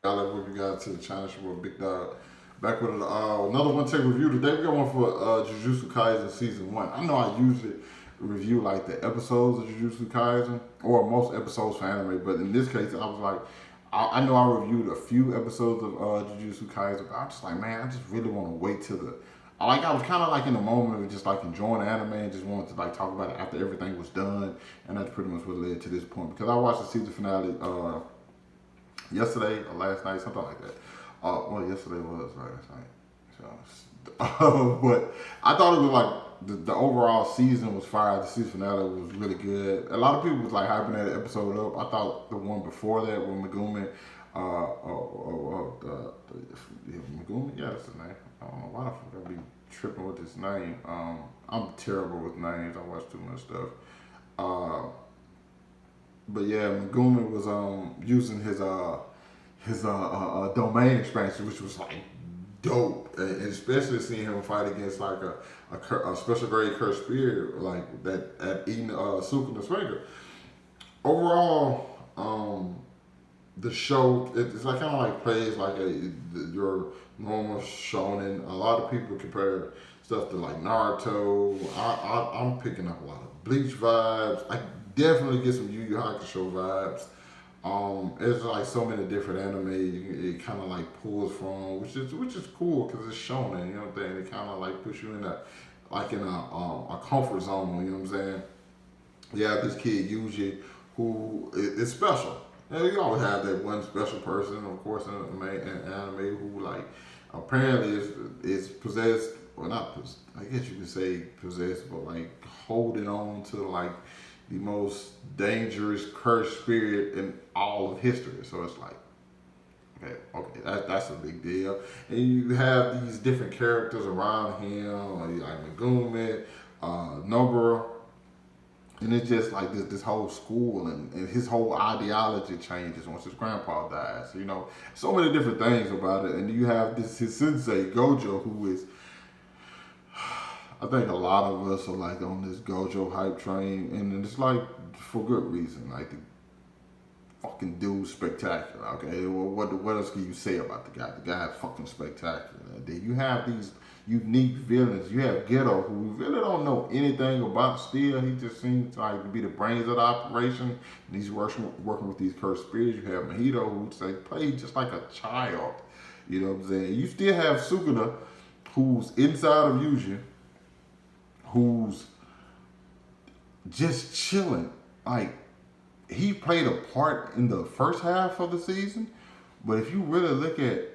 Y'all ever welcome you guys to the channel. It's your boy Big Dog. Back with another one take review today. We got one for Jujutsu Kaisen season 1. I know I usually review like the episodes of Jujutsu Kaisen or most episodes for anime, but in this case, I was like, I know I reviewed a few episodes of Jujutsu Kaisen, but I'm just like, man, I just really want to wait till the. I was kind of like in the moment of just like enjoying the anime and just wanted to like talk about it after everything was done, and that's pretty much what led to this point because I watched the season finale yesterday or last night, something like that. Well, yesterday was last night. So, but I thought it was like the overall season was fire. The season finale was really good. A lot of people was like hyping that episode up. I thought the one before that with Megumi, Megumi, yeah, that's his name. I don't know why the fuck I be tripping with his name. I'm terrible with names. I watch too much stuff. But yeah, Megumi was using his domain expansion, which was like dope, and especially seeing him fight against like a special grade cursed spirit like that at eating Sukuna's finger. Overall, the show it's like kind of like plays like your normal shonen. A lot of people compare stuff to like Naruto. I'm picking up a lot of Bleach vibes. I definitely get some Yu Yu Hakusho vibes. It's like so many different anime it kind of like pulls from, which is cool because it's shonen. You know what I'm saying? It kind of like puts you in a comfort zone. You know what I'm saying? Yeah, this kid Yuji who is special. And you always have that one special person, of course, in anime who like apparently is possessed, or not. I guess you could say possessed, but like holding on to like the most dangerous cursed spirit in all of history. So it's like, okay, that's a big deal. And you have these different characters around him, like Megumi, Nobara, and it's just like this whole school and his whole ideology changes once his grandpa dies. You know, so many different things about it. And you have his sensei Gojo, who is, I think a lot of us are like on this Gojo hype train, and it's like for good reason. Like the fucking dude's spectacular. Okay, well, what else can you say about the guy? The guy's fucking spectacular. Then you have these unique villains. You have Ghetto, who we really don't know anything about. Still, he just seems like to be the brains of the operation. And he's working with these cursed spirits. You have Mahito, who's like played just like a child. You know what I'm saying? You still have Sukuna, who's inside of Yuji, who's just chilling. Like, he played a part in the first half of the season, but if you really look at,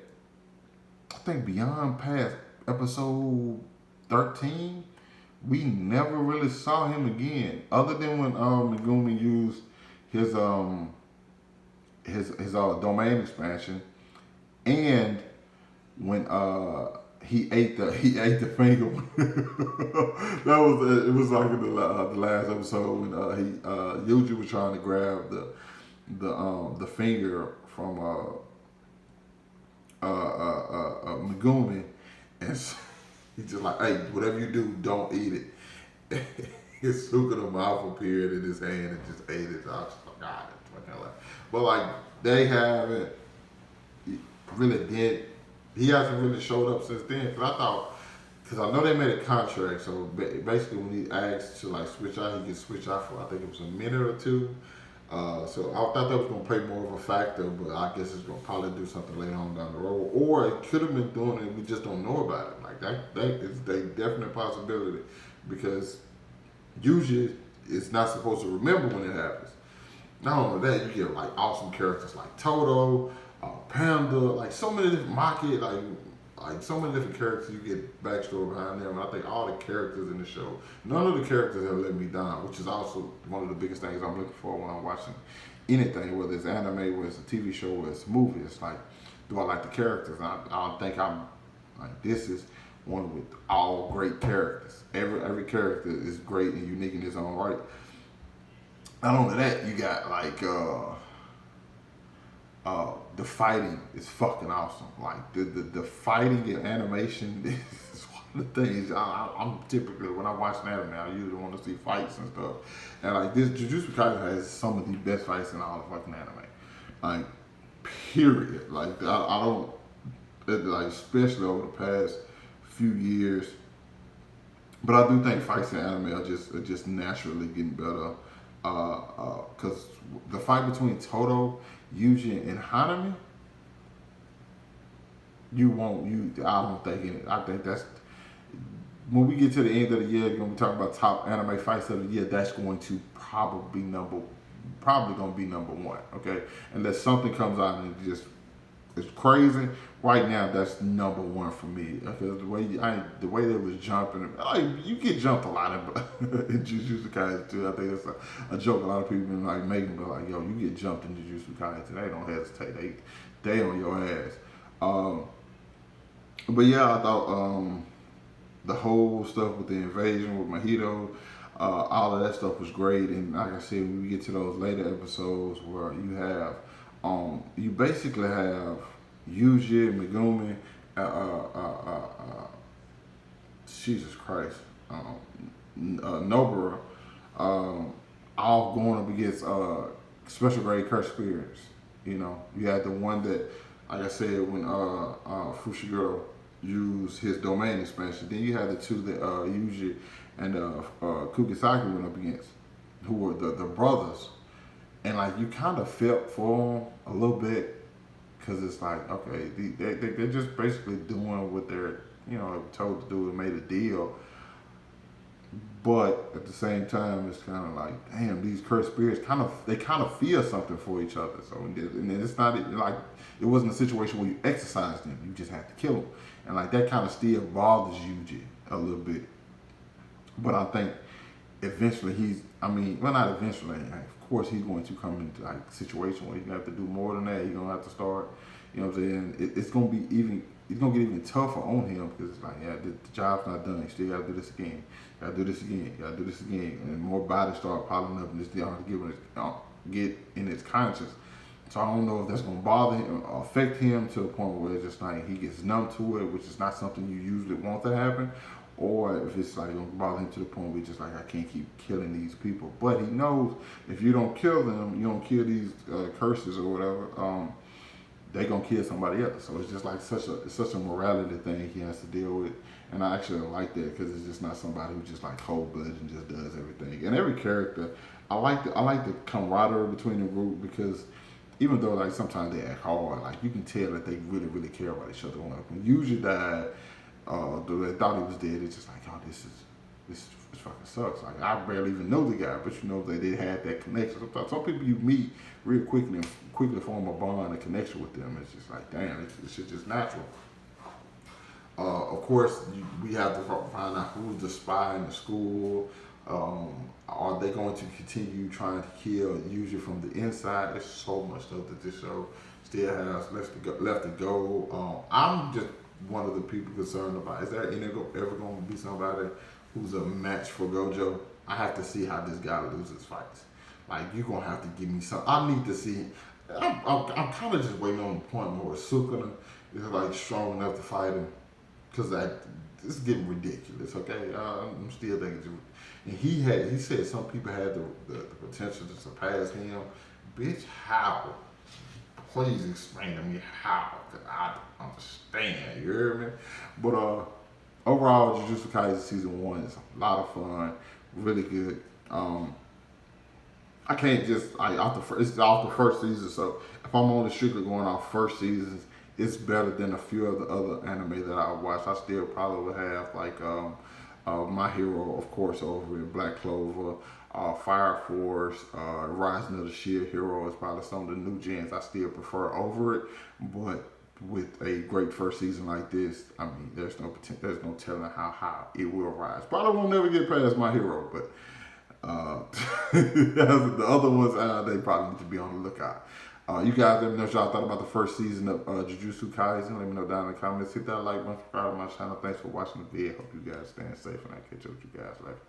I think beyond past episode 13, we never really saw him again, other than when Megumi used his domain expansion, and when he ate the finger. It was like in the last episode when Yuji was trying to grab the finger from Megumi, and so he's just like, hey, whatever you do, don't eat it. His Sukuna mouth appeared in his hand and just ate it. I was like, God, it's fucking like. But like they haven't really did. He hasn't really showed up since then. Because I know they made a contract. So basically, when he asked to like switch out, he could switch out for I think it was a minute or two. So I thought that was going to play more of a factor, but I guess it's going to probably do something later on down the road. Or it could have been doing it, we just don't know about it. Like that is a definite possibility because usually it's not supposed to remember when it happens. Not only that, you get like awesome characters like Toto, Panda, like so many different Maki, like so many different characters. You get backstory behind them. And I think all the characters in the show, none of the characters have let me down, which is also one of the biggest things I'm looking for when I'm watching anything, whether it's anime, whether it's a TV show, whether it's a movie. It's like, do I like the characters? And I think I'm like, this is one with all great characters. Every character is great and unique in its own right. Not only that, you got like the fighting is fucking awesome. Like the fighting in animation is one of the things I'm typically when I watch an anime, I usually want to see fights and stuff. And like this Jujutsu Kaisen has some of the best fights in all of fucking anime. Like period. Like I don't like, especially over the past few years. But I do think fights in anime are just naturally getting better. Because the fight between Toto, Yuji, and Hanami, I don't think in it. I think that's when we get to the end of the year, when we talk about top anime fights of the year, that's going to probably going to be number one. Okay, unless something comes out and it's crazy. Right now, that's number one for me because the way they was jumping, like you get jumped a lot in Jujutsu Kaisen too. I think that's a joke a lot of people been like making, but like yo, you get jumped in Jujutsu Kaisen, they don't hesitate. They on your ass. But yeah, I thought the whole stuff with the invasion with Mahito, all of that stuff was great. And like I said, when we get to those later episodes where you basically have Yuji, Megumi, Jesus Christ, Nobara, all going up against special grade curse spirits. You know, you had the one that, like I said, when Fushiguro used his domain expansion. Then you had the two that Yuji and Kugisaki went up against, who were the brothers. And like you kind of felt for them a little bit. Because it's like, okay, they're just basically doing what they're, told to do and made a deal. But at the same time, it's kind of like, damn, these cursed spirits kind of feel something for each other. So, and it's not like, it wasn't a situation where you exercise them. You just have to kill them. And like, that kind of still bothers Yuji a little bit. But I think eventually not eventually, of course he's going to come into like a situation where he's going to have to do more than that. He's going to have to start, you know what I'm saying? It's going to get even tougher on him because it's like, yeah, the job's not done. You still got to do this again. You got to do this again. You got to do this again. And more bodies start piling up and this get in his conscience. So I don't know if that's going to bother him, affect him to a point where it's just like he gets numb to it, which is not something you usually want to happen. Or if it's like going to bother him to the point where he's just like, I can't keep killing these people. But he knows if you don't kill them, you don't kill these curses or whatever, they're going to kill somebody else. So it's just like such a morality thing he has to deal with. And I actually like that because it's just not somebody who just like cold-blooded and just does everything. And every character, I like the camaraderie between the group because even though like sometimes they act hard, like you can tell that they really, really care about each other. When Yuji died, they thought he was dead. It's just like, oh, this fucking sucks. Like I barely even know the guy, but they had that connection. Some people you meet real quickly form a bond, a connection with them. It's just like, damn, it's just natural. Of course, we have to find out who's the spy in the school. Are they going to continue trying to kill Yuji from the inside? There's so much stuff that this show still has left to go. I'm just one of the people concerned about, is there ever going to be somebody who's a match for Gojo? I have to see how this guy loses fights. Like, you're going to have to give me some. I need to see. I'm kind of just waiting on the point where Sukuna is like strong enough to fight him. Because it's getting ridiculous, okay? I'm still thinking. And he said some people had the potential to surpass him. Bitch, how? Please explain to me how, because I don't understand, you hear me? But overall, Jujutsu Kaisen Season 1 is a lot of fun, really good. I can't just, it's off the first season, so if I'm only strictly going off first seasons, it's better than a few of the other anime that I watched. I still probably would have, like, My Hero, of course, over in Black Clover, Fire Force, Rising of the Shield Hero is probably some of the new gens I still prefer over it. But with a great first season like this, I mean, there's no telling how high it will rise. Probably won't never get past My Hero, but the other ones, they probably need to be on the lookout. You guys let me know what y'all thought about the first season of Jujutsu Kaisen. Let me know down in the comments. Hit that like button, subscribe to my channel. Thanks for watching the video. Hope you guys staying safe, and I'll catch up with you guys later.